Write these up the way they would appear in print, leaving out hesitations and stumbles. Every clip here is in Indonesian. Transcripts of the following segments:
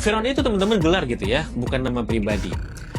Firaun itu teman-teman gelar gitu ya, bukan nama pribadi.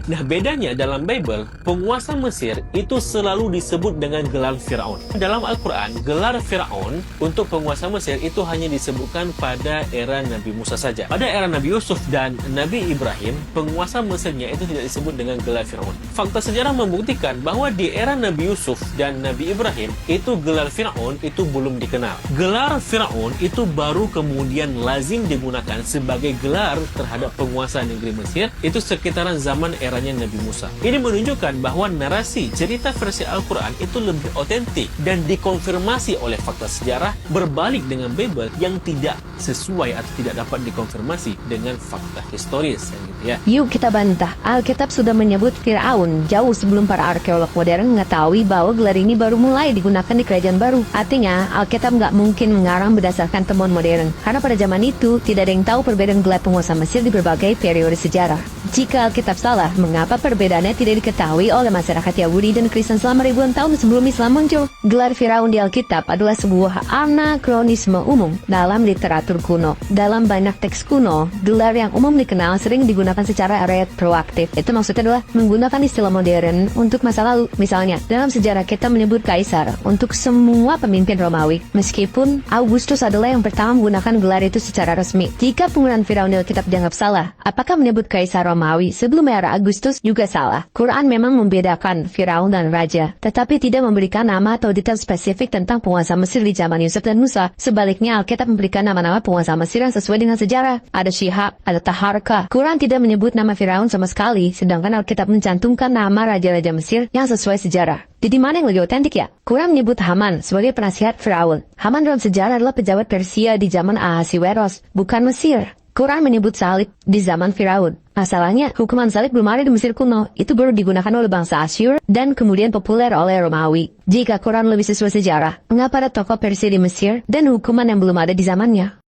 Nah, bedanya dalam Bible, penguasa Mesir itu selalu disebut dengan gelar Firaun. Dalam Al-Quran, gelar Firaun untuk penguasa Mesir itu hanya disebutkan pada era Nabi Musa saja. Pada era Nabi Yusuf dan Nabi Ibrahim, penguasa Mesirnya itu tidak disebut dengan gelar Firaun. Fakta sejarah membuktikan bahwa di era Nabi Yusuf dan Nabi Ibrahim, itu gelar Firaun itu belum dikenal. Gelar Firaun itu baru kemudian lazim digunakan sebagai gelar terhadap penguasa negeri Mesir, itu sekitaran zaman eranya Nabi Musa. Ini menunjukkan bahwa narasi cerita versi Al-Quran itu lebih otentik dan dikonfirmasi oleh fakta sejarah, berbalik dengan Bible yang tidak sesuai atau tidak dapat dikonfirmasi dengan fakta historis gitu ya. Yuk kita bantah, Alkitab sudah menyebut Firaun jauh sebelum para arkeolog modern mengetahui bahwa gelar ini baru mulai digunakan di kerajaan baru. Artinya, Alkitab nggak mungkin mengarang berdasarkan temuan modern, karena pada zaman itu tidak ada yang tahu perbedaan gelar penguasa Mesir di berbagai periode sejarah. Jika Alkitab salah, mengapa perbedaannya tidak diketahui oleh masyarakat Yahudi dan Kristen selama ribuan tahun sebelum Islam muncul? Gelar Firaun di Alkitab adalah sebuah anakronisme umum dalam literatur kuno. Dalam banyak teks kuno, gelar yang umum dikenal sering digunakan secara retroaktif. Itu maksudnya adalah menggunakan istilah modern untuk masa lalu. Misalnya, dalam sejarah kita menyebut kaisar untuk semua pemimpin Romawi, meskipun Augustus adalah yang pertama menggunakan gelar itu secara resmi. Jika penggunaan Firaun di Alkitab dianggap salah, apakah menyebut kaisar Romawi sebelum era Agustus juga salah? Quran memang membedakan Firaun dan raja, tetapi tidak memberikan nama atau detail spesifik tentang penguasa Mesir di zaman Yusuf dan Musa. Sebaliknya, Alkitab memberikan nama-nama penguasa Mesir yang sesuai dengan sejarah. Ada Shihab, ada Taharka. Quran tidak menyebut nama Firaun sama sekali, sedangkan Alkitab mencantumkan nama raja-raja Mesir yang sesuai sejarah. Jadi mana yang lebih otentik ya? Quran menyebut Haman sebagai penasihat Firaun. Haman dalam sejarah adalah pejabat Persia di zaman Ahasiweros, bukan Mesir. Quran menyebut salib di zaman Firaun. Masalahnya, hukuman salib belum ada di Mesir kuno. Itu baru digunakan oleh bangsa Asyur dan kemudian populer oleh Romawi. Jika Quran lebih sesuai sejarah, mengapa ada tokoh Persia di Mesir dan hukuman yang belum ada di zamannya?